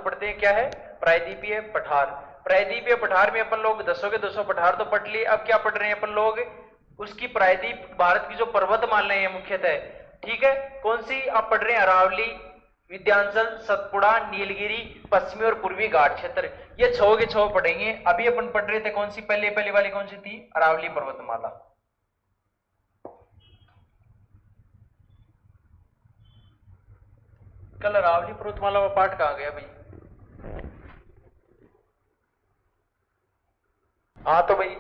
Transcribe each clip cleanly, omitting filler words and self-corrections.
पढ़ते हैं, क्या है, प्रायद्वीपीय पठार। प्रायद्वीपीय पठार में अपन लोग 200 के 200 पठार तो पढ़ लिए। अब क्या पढ़ रहे हैं अपन लोग, उसकी प्रायद्वीप भारत की जो पर्वतमालाएं हैं मुख्यतः, ठीक है, कौन सी आप पढ़ रहे हैं, अरावली, विंध्याचल, सतपुड़ा, नीलगिरी, पश्चिमी और पूर्वी घाट क्षेत्र। ये 6 के 6 पढ़ेंगे। अभी अपन पढ़ रहे थे कौन सी, पहले वाली कौन सी थी, अरावली पर्वतमाला। कल अरावली पर्वतमाला का पाठ कहां गया भाई? हाँ तो भाई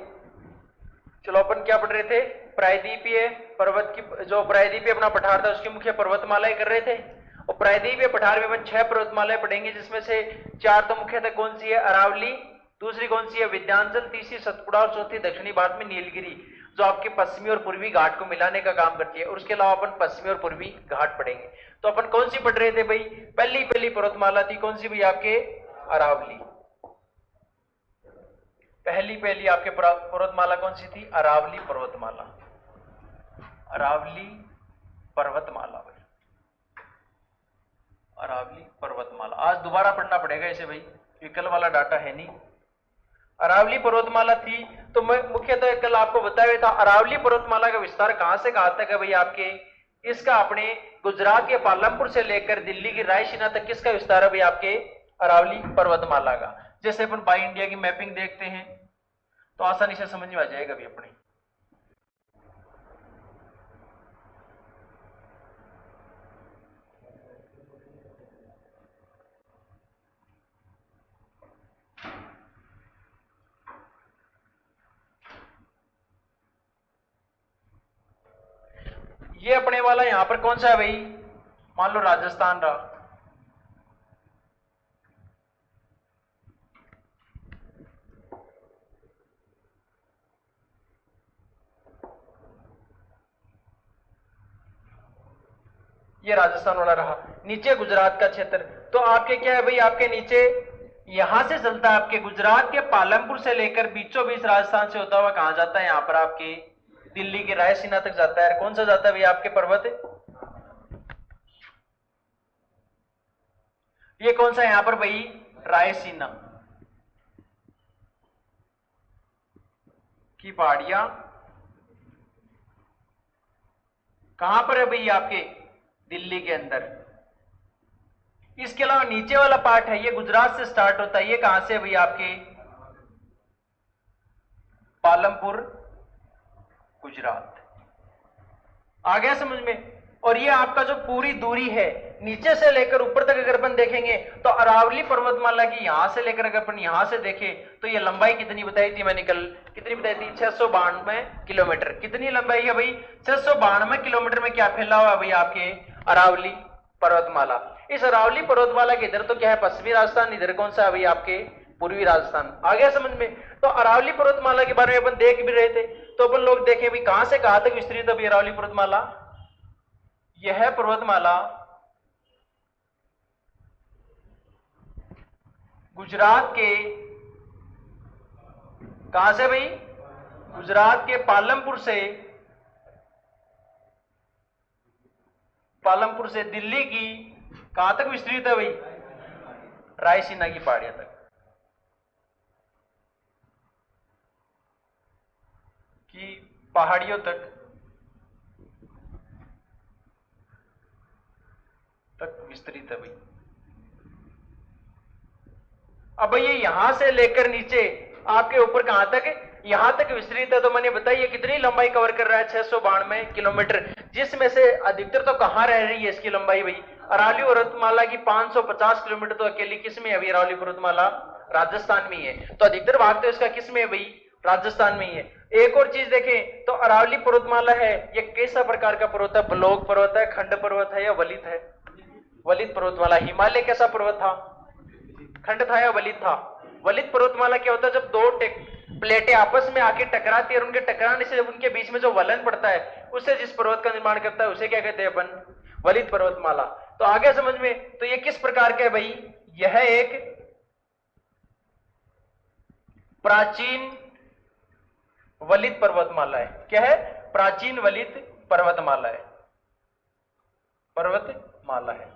चलो अपन क्या पढ़ रहे थे, प्रायद्वीपीय पर्वत की, जो प्रायद्वीपीय अपना पठार था उसकी मुख्य पर्वतमालाएं कर रहे थे। और प्रायद्वीपीय पठार में अपन 6 पर्वतमालाएं पढ़ेंगे, जिसमें से 4 तो मुख्यतः कौन सी है, अरावली, दूसरी कौन सी है, विंध्याचल, तीसरी सतपुड़ा और चौथी दक्षिणी भारत में नीलगिरी, जो आपके पश्चिमी और पूर्वी घाट को मिलाने का काम करती है। और उसके अलावा अपन पश्चिमी और पूर्वी घाट पढ़ेंगे। तो अपन कौन सी पढ़ रहे थे भाई, पहली पर्वतमाला थी कौन सी भाई, आपके अरावली। पहली आपके पर्वतमाला कौन सी थी, अरावली पर्वतमाला, अरावली पर्वतमाला भाई, अरावली पर्वतमाला। आज दोबारा पढ़ना पड़ेगा इसे भाई, क्योंकि कल वाला डाटा है नहीं। अरावली पर्वतमाला थी। तो मैं मुख्यतः कल आपको बताया था, अरावली पर्वतमाला का विस्तार कहां से कहां तक है भाई आपके, इसका अपने गुजरात के पालमपुर से लेकर दिल्ली की रायसीना तक किसका विस्तार है भाई, आपके अरावली पर्वतमाला का। जैसे अपन बाई इंडिया की मैपिंग देखते हैं तो आसानी से समझ में आ जाएगा भी अपने। ये अपने वाला यहां पर कौन सा है भाई, मान लो राजस्थान रहा। ये राजस्थान वाला रहा, नीचे गुजरात का क्षेत्र। तो आपके क्या है भाई, आपके नीचे यहां से चलता है, आपके गुजरात के पालमपुर से लेकर बीचों बीच राजस्थान से होता हुआ कहां जाता है, यहां पर आपके दिल्ली के रायसीना तक जाता है। कौन सा जाता है भाई आपके पर्वत, ये कौन सा यहां पर भाई, रायसीना की पहाड़ियां कहां पर है भाई, आपके दिल्ली के अंदर। इसके अलावा नीचे वाला पार्ट है, ये गुजरात से स्टार्ट होता है, ये कहां से भाई, आपके पालमपुर गुजरात। आ गया समझ में। और ये आपका जो पूरी दूरी है नीचे से लेकर ऊपर तक अगर अपन देखेंगे तो अरावली पर्वतमाला की यहां से लेकर अगर अपन यहां से देखें तो ये लंबाई कितनी बताई थी मैंने कल, कितनी बताई थी, 692 किलोमीटर। कितनी लंबाई है भाई, 692 किलोमीटर में क्या फैला हुआ है भाई, आपके अरावली पर्वतमाला। इस अरावली पर्वतमाला के इधर तो क्या है, पश्चिमी राजस्थान, इधर कौन सा है भाई, आपके पूर्वी राजस्थान। आ गया समझ में। तो अरावली पर्वतमाला के बारे में अपन देख भी रहे थे, तो अपन लोग देखें भी कहां से कहां तक विस्तृत है अरावली पर्वतमाला। यह पर्वतमाला गुजरात के कहां से भाई, गुजरात के पालमपुर से दिल्ली की कहां तक विस्तृत है भाई, रायसीना की पहाड़ियों तक। की पहाड़ियों तक विस्तृत है भाई। अब भाई ये यहां से लेकर नीचे आपके ऊपर कहां तक, यहां तक विस्तृत है। तो मैंने बताइए कितनी लंबाई कवर कर रहा है, 692 किलोमीटर, जिसमें से अधिकतर तो कहां रह रही है इसकी लंबाई भाई, अरावली पर्वतमाला की 550 किलोमीटर तो अकेली किसमें है भाई, अरावली पर्वतमाला राजस्थान में ही है। तो अधिकतर भाग तो इसका किसमें है भाई, राजस्थान में ही है। एक और चीज देखें तो अरावली पर्वतमाला है, ये कैसा प्रकार का पर्वत है, ब्लॉक पर्वत है, खंड पर्वत है या वलित है, वलित पर्वतमाला। हिमालय कैसा पर्वत था, खंड था या वलित था। वलित पर्वतमाला क्या होता है, जब दो प्लेटें आपस में आके टकराती है और उनके टकराने से जब उनके बीच में जो वलन पड़ता है उससे जिस पर्वत का निर्माण करता है उसे क्या कहते हैं अपन, वलित पर्वतमाला। तो आगे समझ में। तो ये किस प्रकार का है भाई, यह एक प्राचीन वलित पर्वतमाला है। क्या है, प्राचीन वलित पर्वतमाला है, पर्वतमाला है।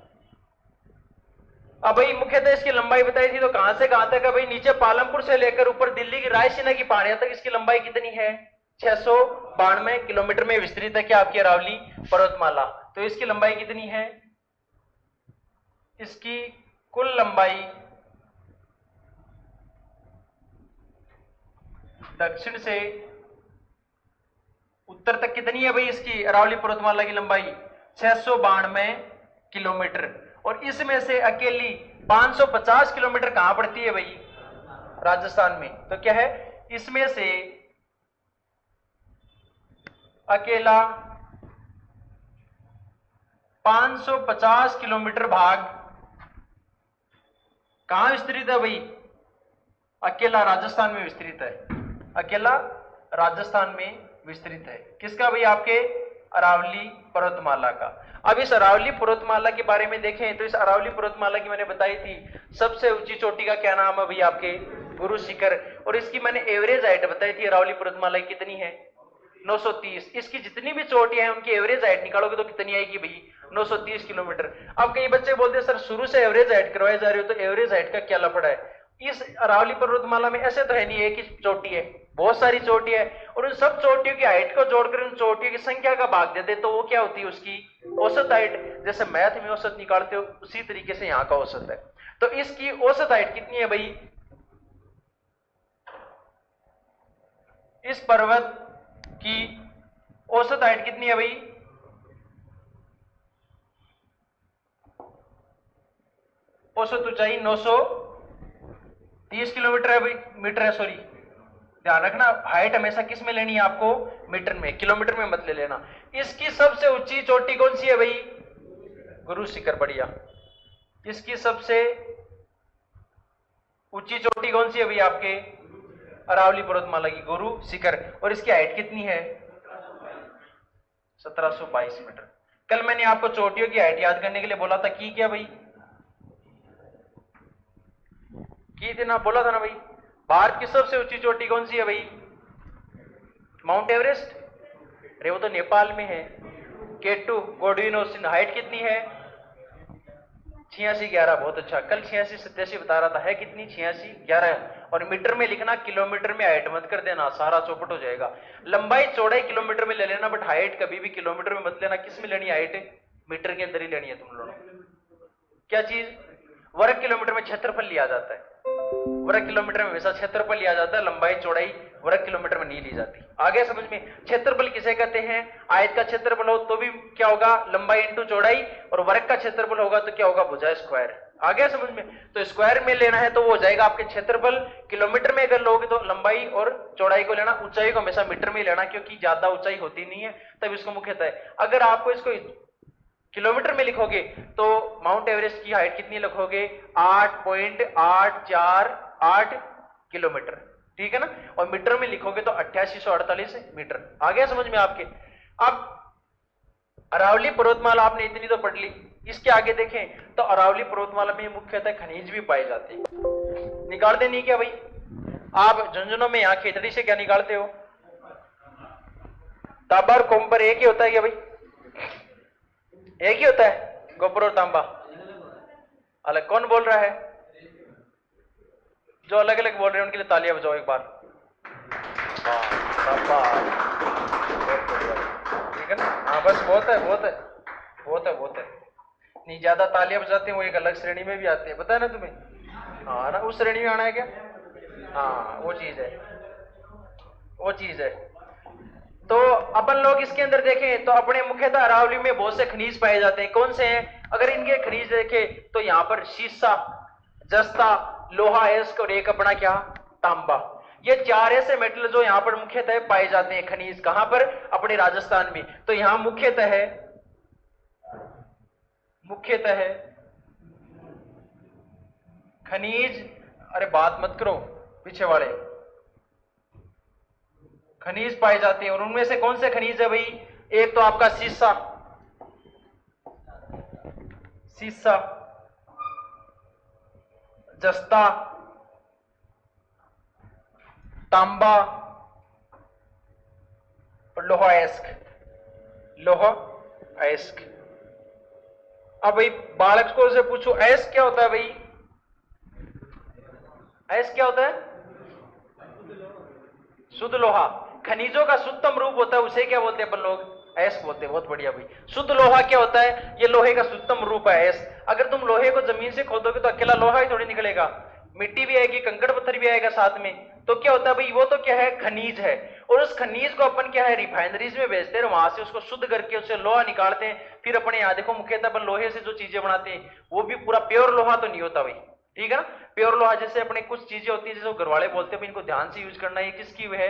अब भाई मुख्यतः इसकी लंबाई बताई थी, तो कहां से कहां तक है भाई? नीचे पालमपुर से लेकर ऊपर दिल्ली की रायसीना की पहाड़ियां तक इसकी लंबाई कितनी है? 692 किलोमीटर में विस्तृत है क्या आपकी अरावली पर्वतमाला। तो इसकी लंबाई कितनी है? इसकी कुल लंबाई दक्षिण से उत्तर तक कितनी है भाई? इसकी अरावली पर्वतमाला की लंबाई 692 किलोमीटर। और इसमें से अकेली 550 किलोमीटर कहां पड़ती है भाई? राजस्थान में। तो क्या है? इसमें से अकेला 550 किलोमीटर भाग कहां विस्तृत है भाई? अकेला राजस्थान में विस्तृत है। अकेला राजस्थान में विस्तृत है। किसका भाई? आपके अरावली पर्वतमाला का। अब इस अरावली पर्वतमाला के बारे में देखें तो इस अरावली पर्वतमाला की मैंने बताई थी सबसे ऊंची चोटी का क्या नाम है भाई? आपके गुरु शिखर। और इसकी मैंने एवरेज हाइट बताई थी अरावली पर्वतमाला की कितनी है? 930। इसकी जितनी भी चोटियां हैं उनकी एवरेज हाइट निकालोगे तो कितनी आएगी भाई? 930 किलोमीटर। अब कई बच्चे बोलते हैं सर शुरू से एवरेज हाइट करवाए जा रहे हो, तो एवरेज हाइट का क्या लफड़ा है? इस अरावली पर्वतमाला में ऐसे तो है नहीं एक ही चोटी है, बहुत सारी चोटी है। और उन सब चोटियों की हाइट को जोड़कर उन चोटियों की संख्या का भाग देते तो वो क्या होती है? उसकी औसत हाइट। जैसे मैथ में औसत निकालते हो उसी तरीके से यहाँ का औसत है। तो इसकी औसत हाइट कितनी है भाई? इस पर्वत की औसत हाइट कितनी है भाई? औसत ऊंचाई 930 किलोमीटर है भाई, मीटर है, सॉरी ध्यान रखना हाइट हमेशा किस में लेनी है आपको? मीटर में, किलोमीटर में मत ले लेना। इसकी सबसे ऊंची चोटी कौन सी है भाई? गुरु शिखर। बढ़िया। इसकी सबसे ऊंची चोटी कौन सी है भाई? आपके अरावली पर्वतमाला की गुरु शिखर। और इसकी हाइट कितनी है? 1722 मीटर। कल मैंने आपको चोटियों की हाइट याद करने के लिए बोला था, की क्या भाई? की थी ना, बोला था ना भाई। भारत की सबसे ऊंची चोटी कौन सी है भाई? Mount Everest. अरे वो तो नेपाल में है। केटू गोडविन हाइट कितनी है? 8611। बहुत अच्छा। कल 8687 बता रहा था, है कितनी? 8611। और मीटर में लिखना, किलोमीटर में हाइट मत कर देना, सारा चौपट हो जाएगा। लंबाई चौड़ाई किलोमीटर में ले लेना, बट हाइट कभी भी किलोमीटर में मत लेना। किस में लेनी हाइट? मीटर के अंदर ही लेनी है तुम लोगों ने। क्या चीज? वर्ग किलोमीटर में क्षेत्रफल लिया जाता है। वर्ग किलोमीटर में हमेशा क्षेत्रफल लिया जाता है, लंबाई चौड़ाई वर्ग किलोमीटर में नहीं ली जाती। आगे समझ में? क्षेत्रफल किसे कहते हैं? आयत का क्षेत्रफल हो तो भी क्या होगा? लंबाई इंटू चौड़ाई। और वर्ग का क्षेत्रफल होगा तो क्या होगा? भुजा स्क्वायर। आ गया समझ में? तो स्क्वायर में लेना है तो वो हो जाएगा आपके क्षेत्रफल। किलोमीटर में अगर लोगे तो लंबाई और चौड़ाई को लेना, ऊंचाई को हमेशा मीटर में लेना, क्योंकि ज्यादा ऊंचाई होती नहीं है तब इसको मुख्यतः। अगर आपको इसको किलोमीटर में लिखोगे तो माउंट एवरेस्ट की हाइट कितनी लिखोगे? 8.848 किलोमीटर। ठीक है ना? और मीटर में लिखोगे तो 8848 मीटर। आ गया समझ में आपके? अब अरावली पर्वतमाला आपने इतनी तो पढ़ ली। इसके आगे देखें तो अरावली पर्वतमाला में मुख्यतः खनिज भी पाए जाते हैं। निकालते नहीं क्या भाई? आप झुंझुनों में यहां खेतड़ी से क्या निकालते हो? तांबा और कोम्पर एक ही होता है क्या भाई? एक ही होता है? गोबर और तांबा अलग? कौन बोल रहा है? जो अलग अलग बोल रहे हैं उनके लिए तालियां बजाओ एक बार। ठीक है ना? हाँ बस बहुत है, बहुत है, बहुत है, बहुत है। नहीं ज्यादा तालियां बजाते हैं वो एक अलग श्रेणी में भी आते हैं, पता है ना तुम्हें? हाँ ना, उस श्रेणी में आना है क्या? हाँ वो चीज है, वो चीज है। तो अपन लोग इसके अंदर देखें तो अपने मुख्यतः अरावली में बहुत से खनिज पाए जाते हैं। कौन से हैं? अगर इनके खनिज देखें तो यहाँ पर शीशा, जस्ता, लोहा, एस्क और एक अपना क्या? तांबा। ये चार ऐसे मेटल जो यहाँ पर मुख्यतः पाए जाते हैं खनिज। कहां पर? अपने राजस्थान में। तो यहां मुख्यतः खनिज, अरे बात मत करो पीछे वाले, खनिज पाए जाते हैं। और उनमें से कौन से खनिज है भाई? एक तो आपका शीशा, शीशा, जस्ता, तांबा और लोहा अयस्क। लोहा अयस्क। अब भाई बालक को से पूछो ऐस क्या होता है भाई, ऐस क्या होता है? शुद्ध लोहा। खनिजों का शुद्धतम रूप होता है, उसे क्या बोलते हैं अपन लोग? ऐस बोलते हैं। बहुत बढ़िया भाई। शुद्ध लोहा क्या होता है? ये लोहे का शुद्धतम रूप है ऐस। अगर तुम लोहे को जमीन से खोदोगे तो अकेला लोहा ही थोड़ी निकलेगा, मिट्टी भी आएगी, कंकड़ पत्थर भी आएगा साथ में। तो क्या होता है भाई, वो तो क्या है, खनिज है। और उस खनिज को अपन क्या है, रिफाइनरीज में बेचते हैं, वहां से उसको शुद्ध करके उससे लोहा निकालते हैं। फिर अपने यहाँ देखो मुख्यतः अपन लोहे से जो चीजें बनाते हैं वो भी पूरा प्योर लोहा तो नहीं होता भाई, ठीक है ना। प्योर लोहा जैसे अपने कुछ चीजें होती है, जैसे घरवाले बोलते हैं इनको ध्यान से यूज करना है, किसकी है,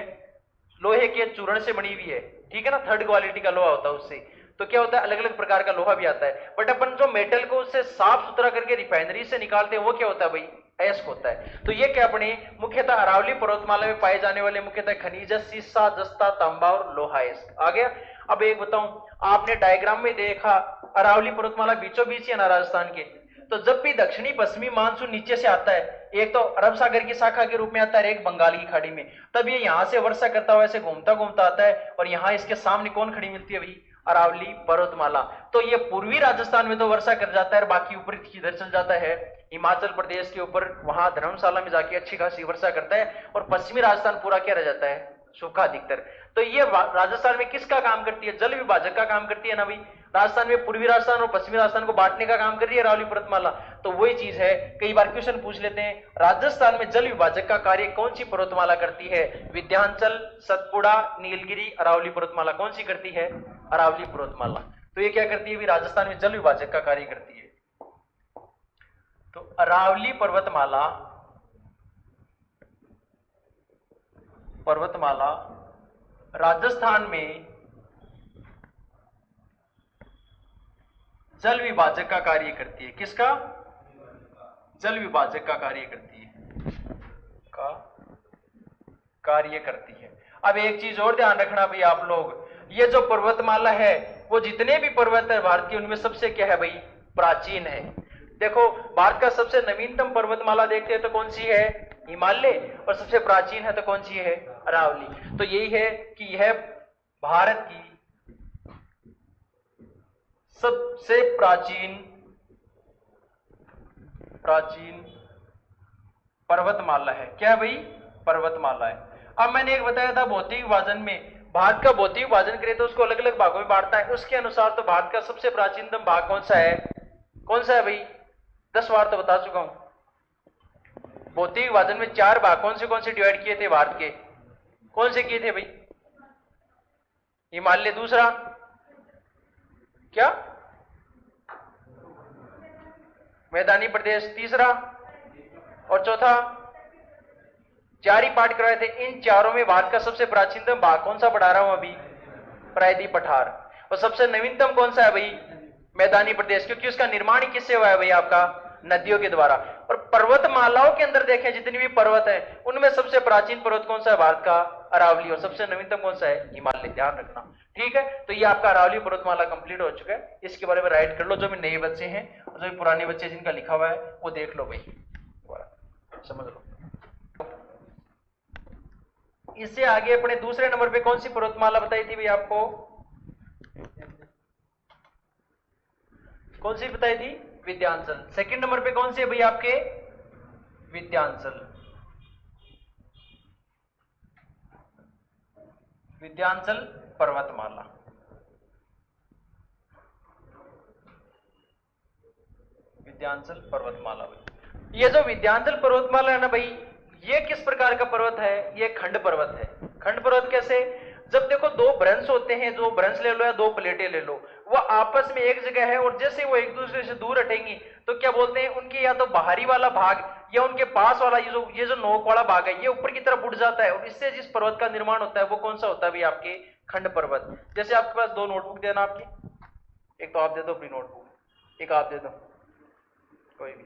लोहे के चूर्ण से बनी हुई है, ठीक है ना, थर्ड क्वालिटी का लोहा होता है उससे। तो क्या होता है, अलग अलग प्रकार का लोहा भी आता है। बट अपन जो मेटल को उससे साफ सुथरा करके रिफाइनरी से निकालते हैं वो क्या होता है भाई, अयस्क होता है। तो ये क्या अपने मुख्यतः अरावली पर्वतमाला में पाए जाने वाले मुख्यतः खनिज सीसा, जस्ता, तांबा और लोहा अयस्क आ गया। अब एक बताऊं, आपने डायग्राम में देखा अरावली पर्वतमाला बीचों बीच है ना राजस्थान के। तो जब भी दक्षिणी पश्चिमी मानसून नीचे से आता है, एक तो अरब सागर की शाखा के रूप में आता है, एक बंगाल की खाड़ी में, तब ये यहां से वर्षा करता हुआ ऐसे घूमता घूमता आता है और यहां इसके सामने कौन खड़ी मिलती है भाई, अरावली पर्वतमाला। तो ये पूर्वी राजस्थान में तो वर्षा कर जाता है, बाकी ऊपर किधर चल जाता है, हिमाचल प्रदेश के ऊपर, वहां धर्मशाला में जाके अच्छी खासी वर्षा करता है, और पश्चिमी राजस्थान पूरा क्या रह जाता है, सूखा अधिकतर। तो ये राजस्थान में किसका काम करती है, जल विभाजक का काम करती है ना भाई। राजस्थान में पूर्वी राजस्थान और पश्चिमी राजस्थान को बांटने का काम कर रही है अरावली पर्वतमाला। तो वही चीज है, कई बार क्वेश्चन पूछ लेते हैं, राजस्थान में जल विभाजक का कार्य कौन सी पर्वतमाला करती है? विंध्याचल, सतपुड़ा, नीलगिरी, अरावली पर्वतमाला कौन सी करती है? अरावली पर्वतमाला। तो ये क्या करती है भी, राजस्थान में जल विभाजक का कार्य करती है। तो अरावली पर्वतमाला राजस्थान में जल विभाजक का कार्य करती है। किसका? जल विभाजक का कार्य करती है। अब एक चीज और ध्यान रखना भाई आप लोग, ये जो पर्वतमाला है वो जितने भी पर्वत है भारत के उनमें सबसे क्या है भाई, प्राचीन है। देखो भारत का सबसे नवीनतम पर्वतमाला देखते हैं तो कौन सी है, हिमालय, और सबसे प्राचीन है तो कौन सी है, अरावली। तो यही है कि यह भारत की सबसे प्राचीन पर्वतमाला है। क्या है भाई, पर्वतमाला है। अब मैंने एक बताया था भौतिक विभाजन में, भारत का भौतिक विभाजन करें तो उसको अलग अलग भागों में बांटता है। उसके अनुसार तो भारत का सबसे प्राचीनतम भाग कौन सा है, भाई? 10 बार तो बता चुका हूं। भौतिक विभाजन में 4 भाग कौन से डिवाइड किए थे भारत के, कौन से किए थे भाई? हिमालय, दूसरा क्या, मैदानी प्रदेश, तीसरा, और चौथा। 4 ही पार्ट करवाए थे। इन चारों में भारत का सबसे प्राचीनतम भाग कौन सा पढ़ा रहा हूं अभी, प्रायद्वीप पठार। और सबसे नवीनतम कौन सा है भाई, मैदानी प्रदेश, क्योंकि उसका निर्माण ही किससे हुआ है भाई, आपका नदियों के द्वारा। और पर्वतमालाओं के अंदर देखें जितनी भी पर्वत है उनमें सबसे प्राचीन पर्वत कौन सा है, भारत का अरावली, और सबसे नवीनतम कौन सा है, हिमालय। ध्यान रखना, ठीक है। तो ये आपका अरावली पर्वतमाला कंप्लीट हो चुका है। इसके बारे में राइट कर लो, जो भी नए बच्चे हैं और जो भी पुराने बच्चे जिनका लिखा हुआ है वो देख लो भाई, समझ लो। इससे आगे अपने दूसरे नंबर पे कौन सी पर्वतमाला बताई थी भाई आपको, कौन सी बताई थी, विंध्याचल। सेकंड नंबर पे कौन सी है भाई आपके, विंध्याचल। पर्वतमाला। विंध्याचल पर्वतमाला भाई। ये जो विंध्याचल पर्वतमाला है ना भाई, ये किस प्रकार का पर्वत है, ये खंड पर्वत है। खंड पर्वत कैसे, जब देखो 2 भ्रंश होते हैं, 2 भ्रंश ले लो या 2 प्लेटें ले लो, वो आपस में एक जगह है, और जैसे वो एक दूसरे से दूर हटेंगी तो क्या बोलते हैं, उनके या तो बाहरी वाला भाग या उनके पास वाला ये जो नोक वाला भाग है ये ऊपर की तरफ उठ जाता है, और इससे जिस पर्वत का निर्माण होता है वो कौन सा होता है भाई, आपके खंड पर्वत। जैसे आपके पास 2 नोटबुक देना आपकी, एक तो आप दे दो अपनी नोटबुक, एक आप दे दो कोई भी।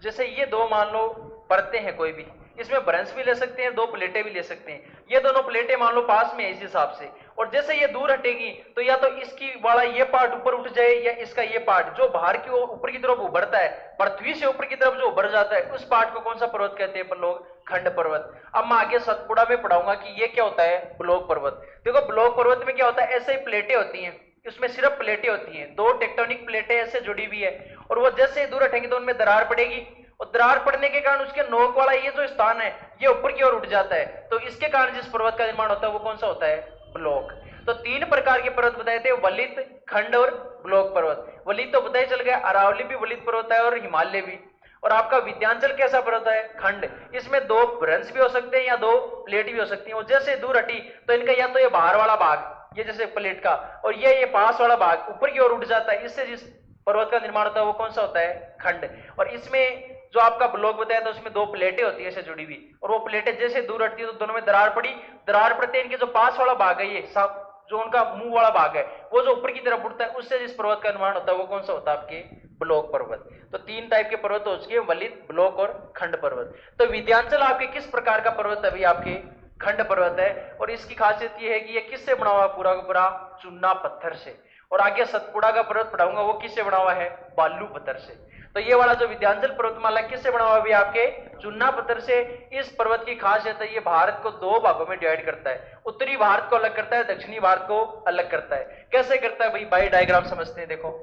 जैसे ये 2 मान लो परतें हैं कोई भी, इसमें ब्रंश भी ले सकते हैं, 2 प्लेटें भी ले सकते हैं। ये दोनों प्लेटें मान लो पास में है इस हिसाब से, और जैसे ये दूर हटेगी तो या तो इसकी वाला ये पार्ट ऊपर उठ जाए, या इसका ये पार्ट जो बाहर की ऊपर की तरफ उभरता है, पृथ्वी से ऊपर की तरफ जो उभर जाता है उस पार्ट को कौन सा पर्वत कहते हैं अपन लोग, खंड पर्वत। अब मैं आगे सतपुड़ा में पढ़ाऊंगा कि ये क्या होता है, ब्लॉक पर्वत। देखो ब्लॉक पर्वत में क्या होता है, ऐसे ही प्लेटें होती हैं, उसमें सिर्फ प्लेटें होती हैं, दो टेक्टोनिक प्लेटें ऐसे जुड़ी हुई है, और वो जैसे दूर हटेंगे तो उनमें दरार पड़ेगी, और दरार पड़ने के कारण उसके नोक वाला ये जो स्थान है ये ऊपर की ओर उठ जाता है। तो इसके कारण जिस पर्वत का निर्माण होता है वो कौन सा होता है? ब्लॉक। तो तीन प्रकार के पर्वत बताए थे, वलित, खंड और ब्लॉक पर्वत। वलित तो पता ही चल गया, अरावली भी वलित पर्वत है और हिमालय भी। और आपका विंध्याचल कैसा पर्वत है? खंड। इसमें दो भ्रंश भी हो सकते हैं या दो प्लेट भी हो सकती है। और जैसे दूर हटी तो इनका या तो ये बाहर वाला भाग, ये जैसे प्लेट का, और ये पास वाला भाग ऊपर की ओर उठ जाता है। इससे जिस पर्वत का निर्माण होता है वो कौन सा होता है? खंड। और इसमें जो आपका ब्लॉक बताया था उसमें दो प्लेटें होती है ऐसे जुड़ी हुई, और वो प्लेटें जैसे दूर हटती है तो दोनों में दरार पड़ी, दरार पड़ते इनके जो पास वाला भाग है, ये सब जो उनका मुंह वाला भाग है वो जो ऊपर की तरफ उठता है, उससे जिस पर्वत का निर्माण होता है वो कौन सा होता है? आपके ब्लॉक पर्वत। तो तीन टाइप के पर्वत हो चुके हैं, वलित, ब्लॉक और खंड पर्वत। तो विंध्याचल आपके किस प्रकार का पर्वत है? अभी आपके खंड पर्वत है, और इसकी खासियत ये है कि ये किससे बना हुआ? पूरा का पूरा चूना पत्थर से। और आगे सतपुड़ा का पर्वत पढ़ाऊंगा, वो किससे बना हुआ है? बालू पत्थर से। तो ये वाला जो विंध्याचल पर्वतमाला किससे बना हुआ है? आपके चूना पत्थर से। इस पर्वत की खासियत है ये भारत को दो भागों में डिवाइड करता है, उत्तरी भारत को अलग करता है, दक्षिणी भारत को अलग करता है। कैसे करता है भाई? बाई डायग्राम समझते हैं। देखो,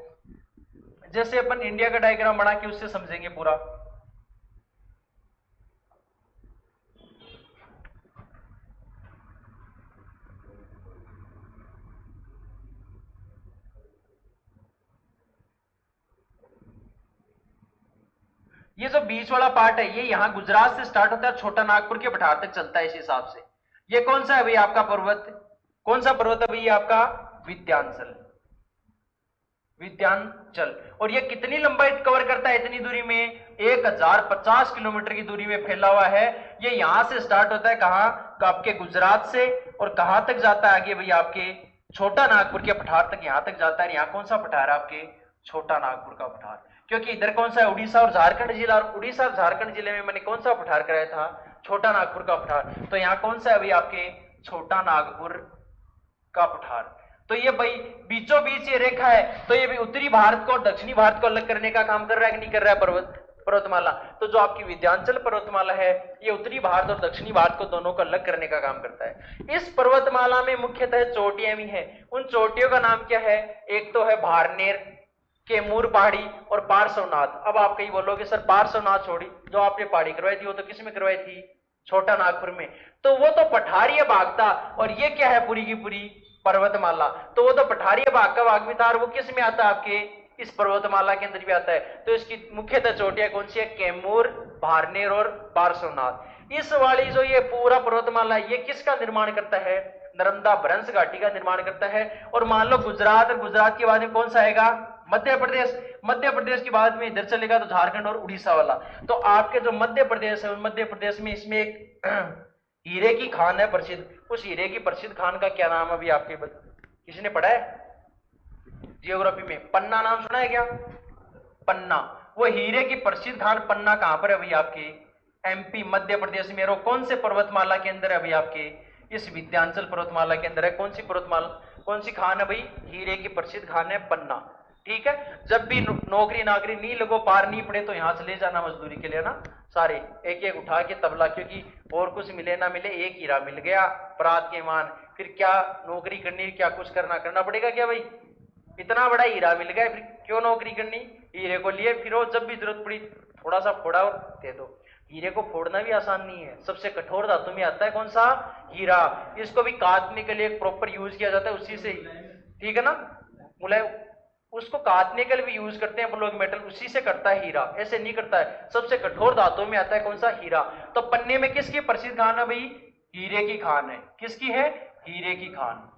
जैसे अपन इंडिया का डायग्राम बना के उससे समझेंगे पूरा। ये जो बीच वाला पार्ट है ये यहां गुजरात से स्टार्ट होता है, छोटा नागपुर के पठार तक चलता है। इस हिसाब से ये कौन सा है भाई आपका पर्वत? कौन सा पर्वत है भाई? आपका विंध्याचल। विंध्याचल। और ये कितनी लंबाई कवर करता है? इतनी दूरी में 1050 किलोमीटर की दूरी में फैला हुआ है। ये यहां से स्टार्ट होता है कहां? आपके गुजरात से, और कहां तक जाता है आगे भाई? आपके छोटा नागपुर के पठार तक यहां तक जाता है। यहाँ कौन सा पठार है? आपके छोटा नागपुर का पठार। क्योंकि इधर कौन सा है? उड़ीसा और झारखंड जिला, और उड़ीसा और झारखंड जिले में मैंने कौन सा पठार कराया था? छोटा नागपुर का पठार। तो यहाँ कौन सा है भाई? आपके छोटा नागपुर का पठार। तो ये भाई बीचों बीच ये रेखा है, तो ये भी उत्तरी भारत को और दक्षिणी भारत को अलग करने का काम कर रहा है कि नहीं कर रहा है? पर्वतमाला। तो जो आपकी विंध्याचल पर्वतमाला है ये उत्तरी भारत और दक्षिणी भारत को दोनों को अलग करने का काम करता है। इस पर्वतमाला में मुख्यतः चोटियां भी हैं। उन चोटियों का नाम क्या है? एक तो है भारनेर, कैमूर पहाड़ी और पार्श्वनाथ। अब आप कहीं बोलोगे सर पार्श्वनाथ छोड़ी, जो आपने पहाड़ी करवाई थी वो तो किस में करवाई थी? छोटा नागपुर में। तो वो तो पठारीय भाग था, और ये क्या है? पूरी की पूरी पर्वतमाला। तो वो तो पठारीय भाग का भाग भी था, और वो किस में आता है? आपके इस पर्वतमाला के अंदर भी आता है। तो इसकी मुख्यतः चोटियां कौन सी है? कैमूर, भारनेर और पार्श्वनाथ। इस वाली जो ये पूरा पर्वतमाला ये किसका निर्माण करता है? नर्मदा भ्रंश घाटी का निर्माण करता है। और मान लो गुजरात, और गुजरात के बाद में कौन सा आएगा? मध्य प्रदेश। मध्य प्रदेश के बाद में इधर चलेगा तो झारखंड और उड़ीसा वाला। तो आपके जो मध्य प्रदेश है, मध्य प्रदेश में इसमें एक हीरे की खान है प्रसिद्ध। उस हीरे की प्रसिद्ध खान का क्या नाम है अभी? आपके किसने पढ़ा है जियोग्राफी में? पन्ना नाम सुना है क्या? पन्ना। वो हीरे की प्रसिद्ध खान पन्ना कहां पर है भाई? आपके एमपी मध्य प्रदेश में। और कौन से पर्वतमाला के अंदर है भाई? आपके इस विंध्याचल पर्वतमाला के अंदर है। कौन सी पर्वतमाला, कौन सी खान है भाई? हीरे की प्रसिद्ध खान है पन्ना। ठीक है। जब भी नौकरी नाकरी नहीं लगो, पार नहीं पड़े, तो यहां से ले जाना मजदूरी के लिए ना सारे, एक एक उठा के तबला, क्योंकि और कुछ मिले ना मिले एक हीरा मिल गया परात के मान, फिर क्या नौकरी करनी, क्या कुछ करना पड़ेगा क्या भाई? इतना बड़ा हीरा मिल गया, फिर क्यों नौकरी करनी? हीरे को लिए फिर जब भी जरूरत पड़ी थोड़ा सा फोड़ा और दे दो। हीरे को फोड़ना भी आसान नहीं है। सबसे कठोर धातु में आता है कौन सा? हीरा। इसको भी काटने के लिए प्रॉपर यूज किया जाता है उसी से ही, ठीक है ना। मुलायम उसको काटने के लिए भी यूज करते हैं लोग मेटल, उसी से करता है हीरा, ऐसे नहीं करता है। सबसे कठोर धातुओं में आता है कौन सा? हीरा। तो पन्ने में किसकी प्रसिद्ध खान है भाई? हीरे की खान है। किसकी है? हीरे की खान।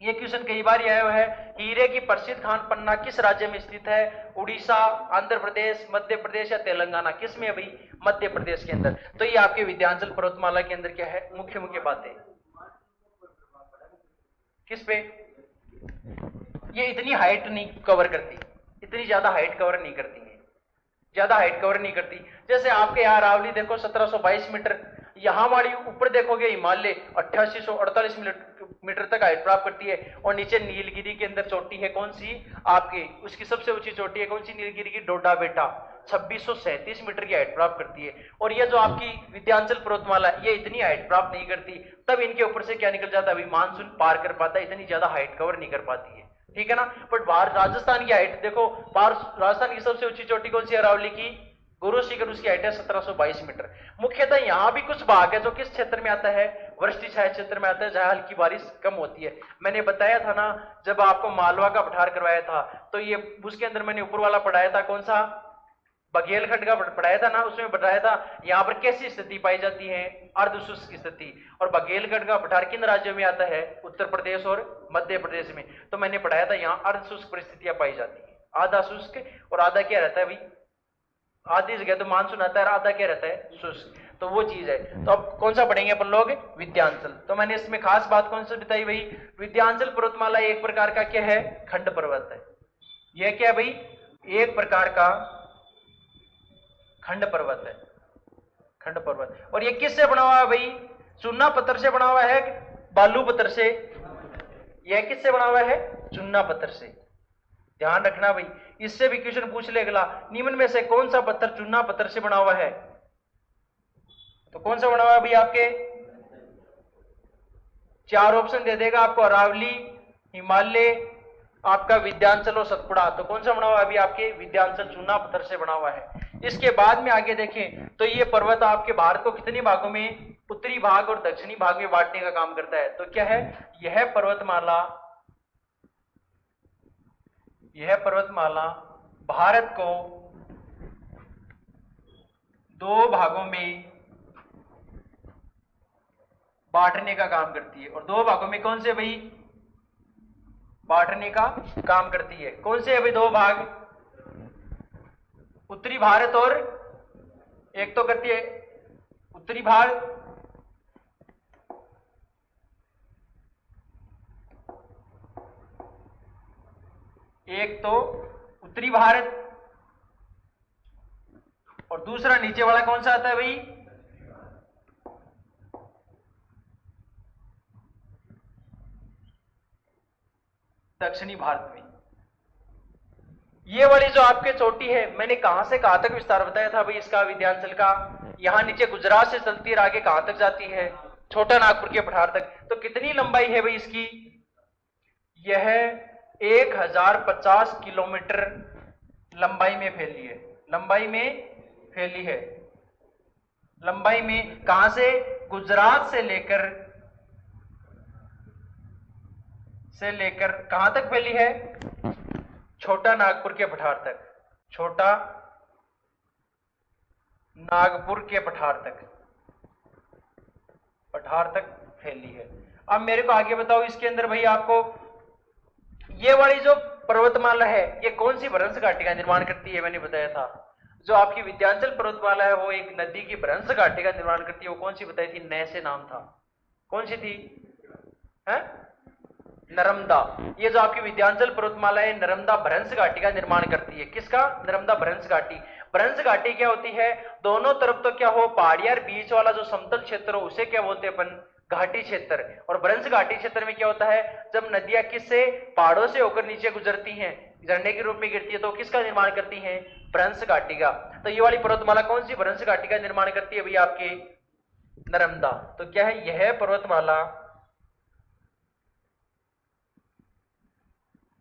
ये क्वेश्चन कई बार आया हुआ है। हीरे की प्रसिद्ध खान पन्ना किस राज्य में स्थित है? उड़ीसा, आंध्र प्रदेश, मध्य प्रदेश या तेलंगाना? किस में है भाई? मध्य प्रदेश के अंदर। तो ये आपके विंध्याचल पर्वतमाला के अंदर क्या है? मुख्य मुख्य बातें। किस पे? ये इतनी हाइट नहीं कवर करती, इतनी ज्यादा हाइट कवर नहीं करती है, ज्यादा हाइट कवर नहीं करती। जैसे आपके यहाँ अरावली देखो 1722 मीटर, यहां वाली ऊपर देखोगे हिमालय 8848 मीटर तक हाइट प्राप्त करती है। और नीचे नीलगिरी के अंदर चोटी है कौन सी? आपकी उसकी सबसे ऊंची चोटी है कौन सी? नीलगिरी की डोडा बेटा 2637 मीटर की हाइट प्राप्त करती है। और ये जो आपकी विंध्याचल पर्वतमाला ये इतनी हाइट प्राप्त नहीं करती, तब इनके ऊपर से क्या निकल जाता है, अभी मानसून पार कर पाता है, इतनी ज्यादा हाइट कवर नहीं कर पाती है, ठीक है ना। बट बाहर राजस्थान की हाइट देखो, राजस्थान की सबसे ऊंची चोटी कौन सी है, अरावली की गुरु शिखर, उसकी हाइट है 1722 मीटर। मुख्यतः यहां भी कुछ भाग है जो किस क्षेत्र में आता है, वृष्टि छाया क्षेत्र में आता है, जहां हल्की बारिश कम होती है। मैंने बताया था ना जब आपको मालवा का पठार करवाया था, तो ये उसके अंदर मैंने ऊपर वाला पढ़ाया था, कौन सा, बघेलखंड का पढ़ाया था ना, उसमें बताया था यहाँ पर कैसी स्थिति पाई जाती है, अर्धशुष्क की स्थिति। और बघेलखंड का पठार किन राज्यों में आता है, उत्तर प्रदेश और मध्य प्रदेश में। तो मैंने पढ़ाया था यहाँ अर्धशुष्क परिस्थितियां पाई जाती है, आधा शुष्क और आधा क्या रहता है भाई, आधी जगह तो मानसून आता है, आधा क्या रहता है, शुष्क। तो वो चीज है। तो अब कौन सा पढ़ेंगे अपन लोग, विंध्याचल। तो मैंने इसमें खास बात कौन सी बताई भाई, विंध्याचल पर्वतमाला एक प्रकार का क्या है, खंड पर्वत है। यह क्या है भाई, एक प्रकार का खंड पर्वत है, खंड पर्वत। और ये किससे बना हुआ है भाई, चूना पत्थर से बना हुआ है, बालू पत्थर से, यह किससे बना हुआ है, चूना पत्थर से। ध्यान रखना भाई, इससे भी क्वेश्चन पूछ ले अगला, निम्न में से कौन सा पत्थर चूना पत्थर से बना हुआ है, तो कौन सा बना हुआ है भाई, आपके 4 ऑप्शन दे देगा आपको, अरावली, हिमालय, आपका विंध्याचल और सतपुड़ा। तो कौन सा बना हुआ है अभी आपके, विंध्याचल चूना पत्थर से बना हुआ है। इसके बाद में आगे देखें तो ये पर्वत आपके भारत को कितने भागों में, उत्तरी भाग और दक्षिणी भाग में बांटने का काम करता है। तो क्या है, यह पर्वतमाला भारत को 2 भागों में बांटने का काम करती है। और 2 भागों में कौन से भाई, बांटने का काम करती है। कौन से है भाई 2 भाग, उत्तरी भारत और एक तो करती है उत्तरी भाग, एक तो उत्तरी भारत, और दूसरा नीचे वाला कौन सा आता है भाई, दक्षिणी भारत में। ये वाली जो आपके चोटी है, मैंने कहां से कहां तक विस्तार बताया था भाई इसका, विंध्याचल का, यहां नीचे गुजरात से चलती है, आगे कहां तक जाती है, छोटा नागपुर के पठार तक। तो कितनी लंबाई है भाई इसकी, यह 1050 किलोमीटर लंबाई में फैली है, लंबाई में फैली है, लंबाई में, कहां से, गुजरात से लेकर कहां तक फैली है, छोटा नागपुर के पठार तक, छोटा नागपुर के पठार तक फैली है। अब मेरे को आगे बताओ इसके अंदर भाई आपको, ये वाली जो पर्वतमाला है ये कौन सी भ्रंश घाटी का निर्माण करती है, मैंने बताया था। जो आपकी विंध्याचल पर्वतमाला है वो एक नदी की भ्रंश घाटी का निर्माण करती है, वो कौन सी बताई थी, नय से नाम था, कौन सी थी, है नर्मदा। ये जो आपकी विंध्याचल पर्वतमाला है नर्मदा भ्रंश घाटी का निर्माण करती है। किसका, नर्मदा भ्रंश घाटी। भ्रंश घाटी क्या होती है, दोनों तरफ तो क्या हो पहाड़ियां, बीच वाला जो समतल क्षेत्र हो उसे क्या बोलते हैं अपन, घाटी क्षेत्र। और भ्रंश घाटी क्षेत्र में क्या होता है, जब नदियां किससे, पहाड़ों से होकर नीचे गुजरती हैं, झरने के रूप में गिरती है, तो किसका निर्माण करती हैं, भ्रंश घाटी का। तो ये वाली पर्वतमाला कौन सी भ्रंश घाटी का निर्माण करती है भैया, आपके नर्मदा। तो क्या है, यह पर्वतमाला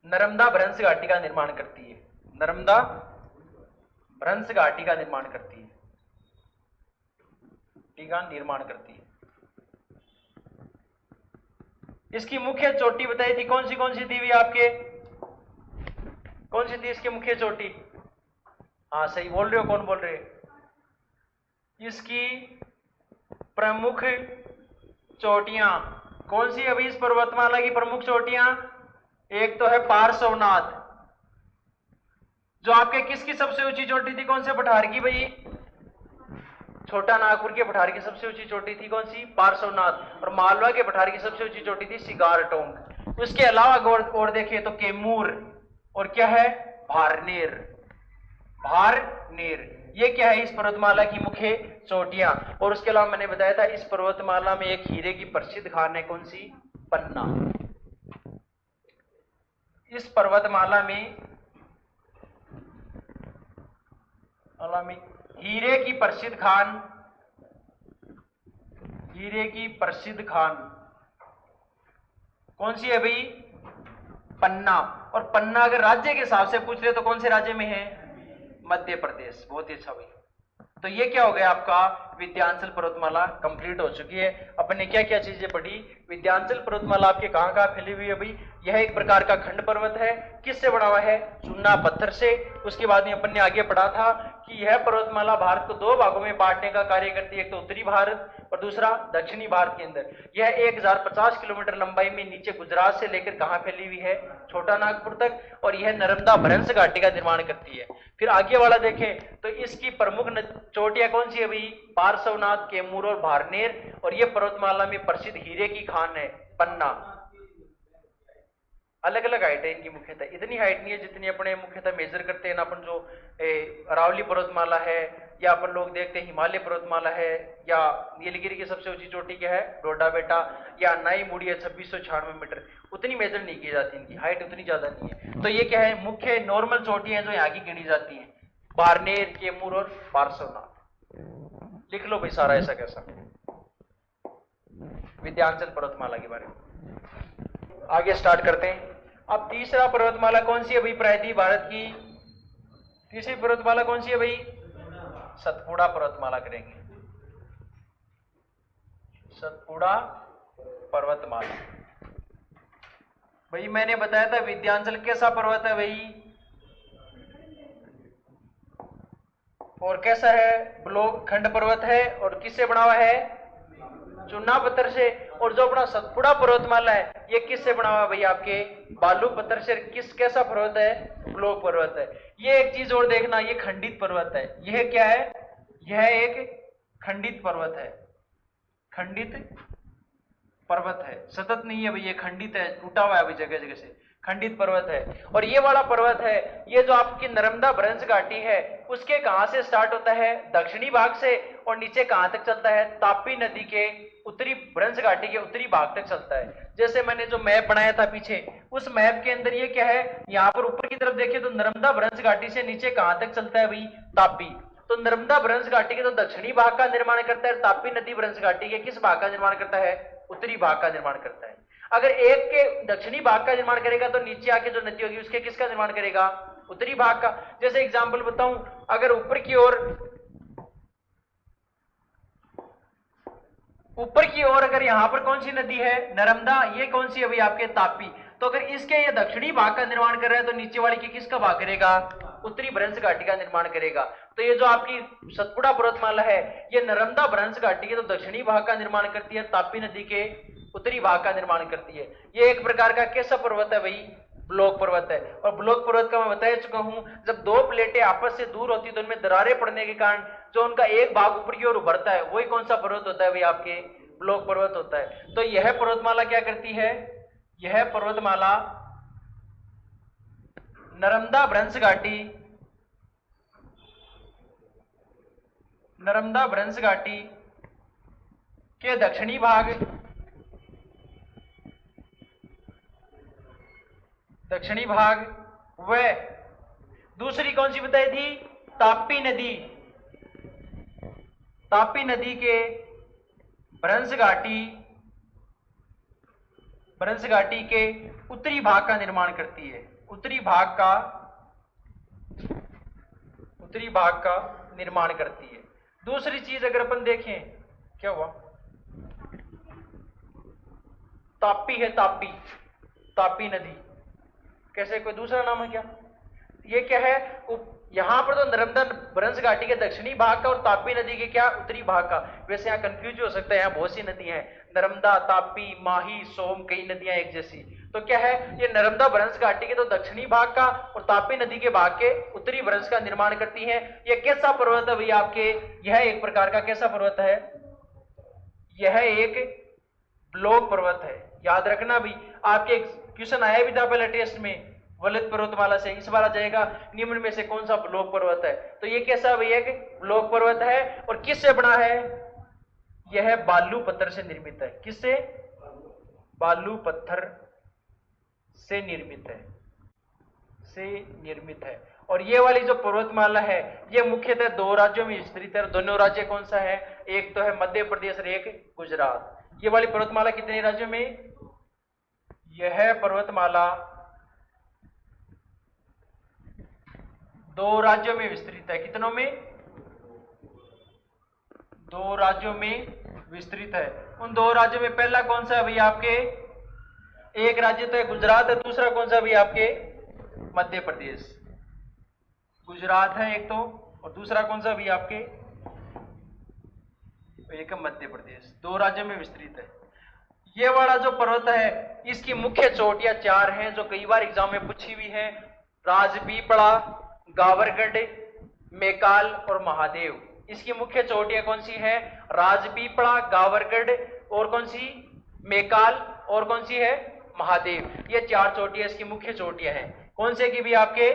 नर्मदा भ्रंश घाटी का निर्माण करती है, नर्मदा भ्रंश घाटी का निर्माण करती है, निर्माण करती है। इसकी मुख्य चोटी बताई थी, कौन सी थी भी आपके, कौन सी थी इसकी मुख्य चोटी, हाँ सही बोल रहे हो, कौन बोल रहे, इसकी प्रमुख चोटियां कौन सी अभी इस पर्वतमाला की प्रमुख चोटियां, एक तो है पार्श्वनाथ, जो आपके किसकी सबसे ऊंची चोटी थी, कौन से पठार की भाई, छोटा नागपुर के पठार की सबसे ऊंची चोटी थी कौन सी, पार्श्वनाथ। और मालवा के पठार की सबसे ऊंची चोटी थी सिगारटोंग। उसके अलावा और देखिए तो केमूर और क्या है, भारनेर। ये क्या है, इस पर्वतमाला की मुख्य चोटियां। और उसके अलावा मैंने बताया था इस पर्वतमाला में एक हीरे की प्रसिद्ध खान है, कौन सी, पन्ना। इस पर्वतमाला में पर्वतमाला में हीरे की प्रसिद्ध खान, हीरे की प्रसिद्ध खान कौन सी है भाई? पन्ना। और पन्ना अगर राज्य के हिसाब से पूछ रहे तो कौन से राज्य में है? मध्य प्रदेश। बहुत ही अच्छा भाई। तो ये क्या हो गया आपका? विंध्याचल पर्वतमाला कंप्लीट हो चुकी है। अपन ने क्या क्या चीजें पढ़ी? विंध्याचल पर्वतमाला आपके कहां कहां फैली हुई है भाई? यह एक प्रकार का खंड पर्वत है। किससे बना हुआ है? चूना पत्थर से। उसके बाद में अपन ने आगे पढ़ा था कि यह पर्वतमाला भारत को दो भागों में बांटने का कार्य करती है, एक तो उत्तरी भारत और दूसरा दक्षिणी भारत के अंदर। यह 1050 किलोमीटर लंबाई में नीचे गुजरात से लेकर कहां फैली हुई है? छोटा नागपुर तक। और यह नर्मदा भ्रंश घाटी का निर्माण करती है। फिर आगे वाला देखें तो इसकी प्रमुख चोटियां कौन सी है भाई? पार्श्वनाथ, कैमूर और भारनेर। और यह पर्वतमाला में प्रसिद्ध हीरे की खान है पन्ना। अलग अलग हाइट है इनकी मुख्यतः, इतनी हाइट नहीं है जितनी अपने मुख्यतः मेजर करते हैं ना अपन। जो अरावली पर्वतमाला है या अपन लोग देखते हैं हिमालय पर्वतमाला है, या नीलगिरी की सबसे ऊंची चोटी क्या है? डोडा बेटा, या नाई मुड़ी है 2696 मीटर। उतनी मेजर नहीं की जाती, इनकी हाइट उतनी ज्यादा नहीं है। तो ये क्या है? मुख्य नॉर्मल चोटियां जो यहाँ की गिनी जाती हैं, बारनेर, कैमूर और पार्श्वनाथ। लिख लो भाई सारा ऐसा कैसा विंध्याचल पर्वतमाला के बारे में। आगे स्टार्ट करते हैं। अब तीसरा पर्वतमाला कौन सी है भाई? प्रायद्वीप भारत की तीसरी पर्वतमाला कौन सी है भाई? सतपुड़ा पर्वतमाला करेंगे। सतपुड़ा पर्वतमाला। भाई मैंने बताया था विंध्याचल कैसा पर्वत है भाई? और कैसा है? ब्लॉक खंड पर्वत है। और किससे बना हुआ है? चूना पत्थर से। और जो अपना सतपुड़ा पर्वतमाला है ये किससे बना हुआ है भाई? आपके बालू पत्थर से। किस कैसा पर्वत है? ब्लॉक पर्वत है। ये एक चीज और देखना, ये खंडित पर्वत है। यह क्या है? यह एक खंडित पर्वत है। खंडित पर्वत है, सतत नहीं है भाई, ये खंडित है, टूटा हुआ है अभी जगह जगह से। खंडित पर्वत है। और ये वाला पर्वत है, ये जो आपकी नर्मदा भ्रंश घाटी है उसके कहां से स्टार्ट होता है? दक्षिणी भाग से। और नीचे कहां तक चलता है? तापी नदी के उत्तरी भ्रंश घाटी के उत्तरी भाग तक चलता है। जैसे मैंने जो मैप बनाया था पीछे, उस मैप के अंदर ये क्या है? यहाँ पर ऊपर की तरफ देखिए तो नर्मदा भ्रंश घाटी से नीचे कहां तक चलता है भाई? तापी। तो नर्मदा भ्रंश घाटी के तो दक्षिणी भाग का निर्माण करता है, तापी नदी भ्रंश घाटी के किस भाग का निर्माण करता है? उत्तरी भाग का निर्माण करता है। अगर एक के दक्षिणी भाग का निर्माण करेगा तो नीचे आके जो नदी होगी उसके किसका निर्माण करेगा? उत्तरी भाग का। जैसे एग्जांपल बताऊं, अगर ऊपर की ओर अगर यहां पर कौन सी नदी है? नर्मदा। ये कौन सी है भाई? आपके तापी। तो अगर इसके ये दक्षिणी भाग का निर्माण कर रहा है तो नीचे वाली की किसका भाग करेगा? उत्तरी भ्रंश घाटी का निर्माण करेगा। तो ये जो आपकी सतपुड़ा पर्वतमाला है ये नर्मदा भ्रंश घाटी के तो दक्षिणी भाग का निर्माण करती है, तापी नदी के उत्तरी भाग का निर्माण करती है। ये एक प्रकार का कैसा पर्वत है भाई? ब्लॉक पर्वत है। और ब्लॉक पर्वत का मैं बता चुका हूं, जब दो प्लेटें आपस से दूर होती है तो उनमें दरारें पड़ने के कारण जो उनका एक भाग ऊपर की ओर उभरता है वही कौन सा पर्वत होता है भाई? आपके ब्लॉक पर्वत होता है। तो यह पर्वतमाला क्या करती है? यह पर्वतमाला नर्मदा भ्रंश घाटी, नर्मदा भ्रंश घाटी के दक्षिणी भाग, दक्षिणी भाग व दूसरी कौन सी बताई थी? तापी नदी, तापी नदी के भ्रंश घाटी के उत्तरी भाग का निर्माण करती है। उत्तरी भाग का निर्माण करती है। दूसरी चीज अगर अपन देखें, क्या हुआ? तापी है, तापी नदी कैसे, कोई दूसरा नाम है क्या? ये क्या है? यहां पर तो नर्मदा भ्रंश घाटी के दक्षिणी भाग का और तापी नदी के क्या? उत्तरी भाग का। वैसे यहाँ कंफ्यूज हो सकता है, यहाँ बहुत सी नदी हैं, नर्मदा, तापी, माही, सोम, कई नदियां एक जैसी। तो क्या है? ये नर्मदा भ्रंश घाटी के तो दक्षिणी भाग का और तापी नदी के भाग के उत्तरी भ्रंश का निर्माण करती है। यह कैसा पर्वत है भैया आपके? यह एक प्रकार का कैसा पर्वत है? यह एक ब्लॉक पर्वत है। याद रखना भी, आपके क्वेश्चन आया भी था पहले टेस्ट में वलित पर्वतमाला से, इस बार आ जाएगा निम्न में से कौन सा ब्लॉक पर्वत है? तो ये कैसा भैया? एक ब्लॉक पर्वत है। और किससे बना है? यह बालू पत्थर से निर्मित है। किससे? बालू पत्थर से निर्मित है, और ये वाली जो पर्वतमाला है ये मुख्यतः दो राज्यों में विस्तृत है। दोनों राज्य कौन सा है? एक तो है मध्य प्रदेश और एक गुजरात। ये वाली पर्वतमाला कितने राज्यों में? यह पर्वतमाला दो राज्यों में विस्तृत है। कितनों में? दो राज्यों में विस्तृत है। उन दो राज्यों में पहला कौन सा है भैया आपके? एक राज्य तो है गुजरात है, दूसरा कौन सा भैया आपके? मध्य प्रदेश। गुजरात है एक तो, और दूसरा कौन सा भैया आपके? एक मध्य प्रदेश। दो राज्यों में विस्तृत है। ये वाला जो पर्वत है इसकी मुख्य चोटियां चार हैं जो कई बार एग्जाम में पूछी हुई है। राजपीपला, गावरगढ़, मेकाल और महादेव। इसकी मुख्य चोटियां कौन सी है? राजपीपला, गावरगढ़ और कौन सी? मेकाल और कौन सी है? महादेव। ये चार चोटियां इसकी मुख्य चोटियां हैं। कौन से की भी आपके?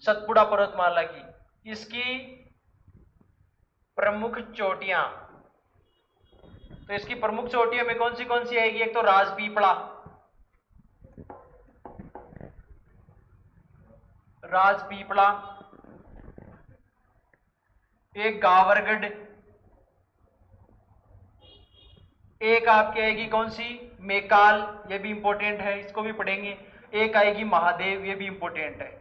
सतपुड़ा पर्वतमाला की। इसकी प्रमुख चोटियां, तो इसकी प्रमुख चोटियों में कौन सी आएगी? एक तो राजपीपला, राजपीपला, एक गावरगढ़, एक आपकी आएगी कौन सी? मेकाल, ये भी इंपॉर्टेंट है, इसको भी पढ़ेंगे। एक आएगी महादेव, ये भी इंपॉर्टेंट है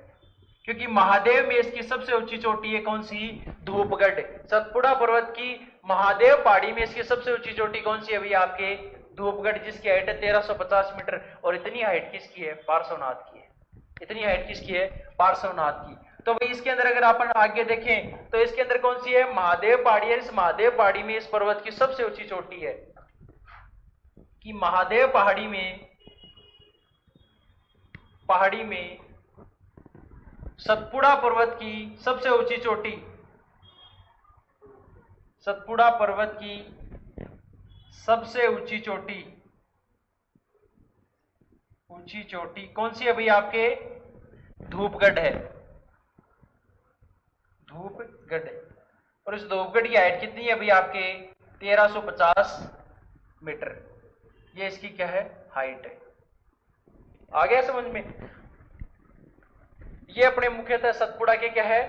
क्योंकि महादेव में इसकी सबसे ऊंची चोटी है कौन सी? धूपगढ़। सतपुड़ा पर्वत की महादेव पहाड़ी में इसकी सबसे ऊंची चोटी कौन सी है भैया आपके? धूपगढ़, जिसकी हाइट है 1350 मीटर। और इतनी हाइट किसकी है? पार्श्वनाथ की है। इतनी हाइट किसकी है? पार्श्वनाथ की। तो भाई इसके अंदर अगर अपन आगे देखें तो इसके अंदर कौन सी है? महादेव पहाड़ी है। इस महादेव पहाड़ी में इस पर्वत की सबसे ऊंची चोटी है कि महादेव पहाड़ी में सतपुड़ा पर्वत की सबसे ऊंची चोटी, सतपुड़ा पर्वत की सबसे ऊंची चोटी कौन सी है भाई आपके? धूपगढ़ है। धूपगढ़। और इस धूपगढ़ की हाइट कितनी है भाई आपके? 1350 मीटर। ये इसकी क्या है? हाइट है। आ गया समझ में? ये अपने मुख्यतः सतपुड़ा के क्या है?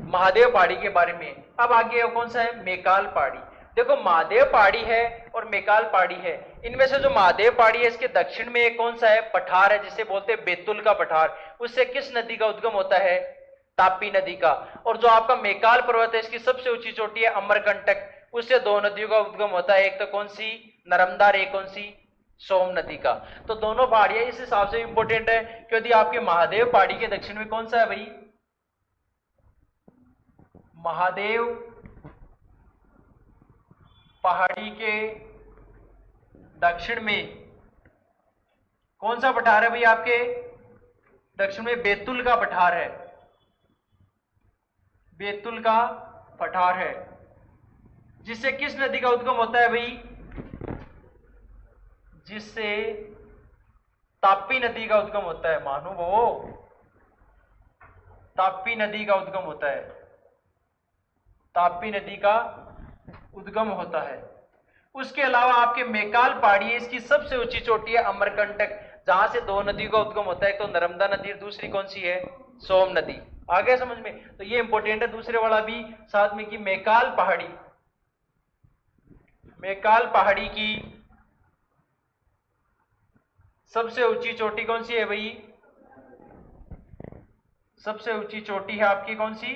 महादेव पहाड़ी के बारे में। अब आगे कौन सा है? मेकाल पहाड़ी। देखो महादेव पहाड़ी है और मेकाल पहाड़ी है। इनमें से जो महादेव पहाड़ी है इसके दक्षिण में एक कौन सा है? पठार है, जिसे बोलते हैं बेतुल का पठार। उससे किस नदी का उद्गम होता है? तापी नदी का। और जो आपका मेकाल पर्वत है इसकी सबसे ऊंची चोटी है अमरकंटक। उससे दो नदियों का उद्गम होता है, एक तो कौन सी? नर्मदा, एक कौन सी? सोम नदी का। तो दोनों पहाड़ियां इस हिसाब से इंपॉर्टेंट है क्योंकि आपके महादेव पहाड़ी के दक्षिण में कौन सा है भाई? महादेव पहाड़ी के दक्षिण में कौन सा पठार है भाई आपके? दक्षिण में बेतुल का पठार है। बेतुल का पठार है, जिससे किस नदी का उद्गम होता है भाई? जिससे तापी नदी का उद्गम होता है। मानो वो तापी नदी का उद्गम होता है। तापी नदी का उद्गम होता है। उसके अलावा आपके मेकाल पहाड़ी, इसकी सबसे ऊंची चोटी है अमरकंटक, जहां से दो नदियों का उद्गम होता है, एक तो नर्मदा नदी और दूसरी कौन सी है? सोम नदी। आ गया समझ में? तो ये इंपॉर्टेंट है दूसरे वाला भी साथ में कि मेकाल पहाड़ी की सबसे ऊंची चोटी कौन सी है भाई? सबसे ऊंची चोटी है आपकी कौन सी?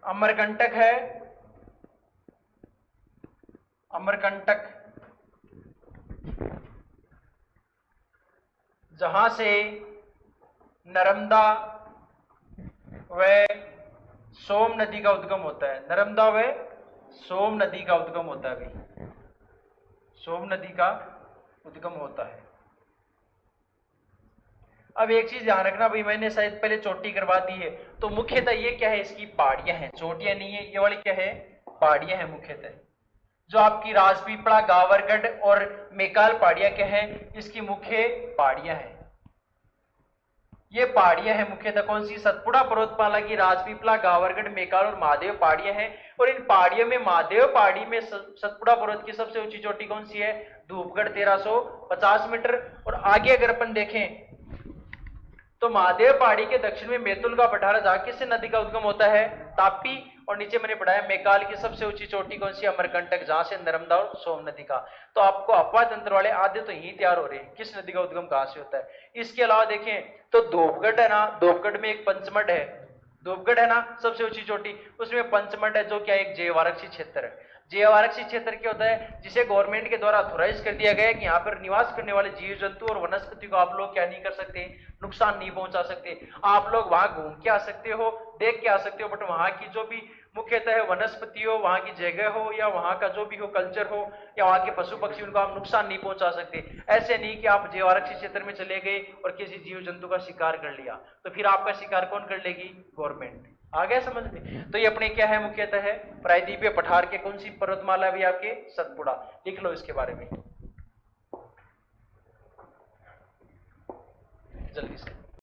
अमरकंटक है। अमरकंटक, जहां से नर्मदा व सोम नदी का उद्गम होता है। नर्मदा व सोम नदी का उद्गम होता है भाई। सोम नदी का उद्गम होता है। अब एक चीज ध्यान रखना भाई, मैंने शायद पहले चोटी करवा दी है, तो मुख्यतः ये क्या है? इसकी पहाड़ियां हैं, चोटियां नहीं है। ये वाली क्या है? पहाड़ियां हैं मुख्यतः। जो आपकी राजपीपला, गावरगढ़ और मेकाल पहाड़ियां क्या हैं? इसकी मुख्य पहाड़ियां हैं। ये पहाड़ियां हैं मुख्यतः कौन सी? सतपुड़ा पर्वतमाला की राजपीपला, गावरगढ़, मेकाल और महादेव पहाड़ियां हैं। और इन पहाड़ियों में महादेव पहाड़ी में सतपुड़ा पर्वत की सबसे ऊंची चोटी कौन सी है? धूपगढ़, 1350 मीटर। और आगे अगर अपन देखें तो महादेव पहाड़ी के दक्षिण में मेतुल का पठार, जहां किस नदी का उद्गम होता है? तापी। और नीचे मैंने पढ़ाया मैकाल की सबसे ऊंची चोटी कौन सी? अमरकंटक, जहां से नर्मदा और सोम नदी का। तो आपको अपवाह तंत्र वाले आधे तो यही तैयार हो रहे हैं, किस नदी का उद्गम कहां से होता है। इसके अलावा देखें तो धूपगढ़ है ना, धूपगढ़ में एक पंचमढ़ है, धूपगढ़ है ना सबसे ऊंची चोटी, उसमें पंचमढ़ है जो क्या एक जैव आरक्षित क्षेत्र है। जैव आरक्षित क्षेत्र क्या होता है? जिसे गवर्नमेंट के द्वारा ऑथोराइज कर दिया गया है कि यहाँ पर निवास करने वाले जीव जंतु और वनस्पति को आप लोग क्या नहीं कर सकते, नुकसान नहीं पहुंचा सकते। आप लोग वहां घूम के आ सकते हो, देख के आ सकते हो, बट वहां की जो भी मुख्यतः वनस्पति हो, वहां की जगह हो, या वहां का जो भी हो कल्चर हो, या वहां के पशु पक्षी, उनको आप नुकसान नहीं पहुंचा सकते। ऐसे नहीं कि आप जैव आरक्षित क्षेत्र में चले गए और किसी जीव जंतु का शिकार कर लिया, तो फिर आपका शिकार कौन कर लेगी? गवर्नमेंट। आ गया समझ में? तो ये अपने क्या है मुख्यतः है प्रायद्वीपीय पठार के कौन सी पर्वतमाला भी आपके? सतपुड़ा। लिख लो इसके बारे में जल्दी से।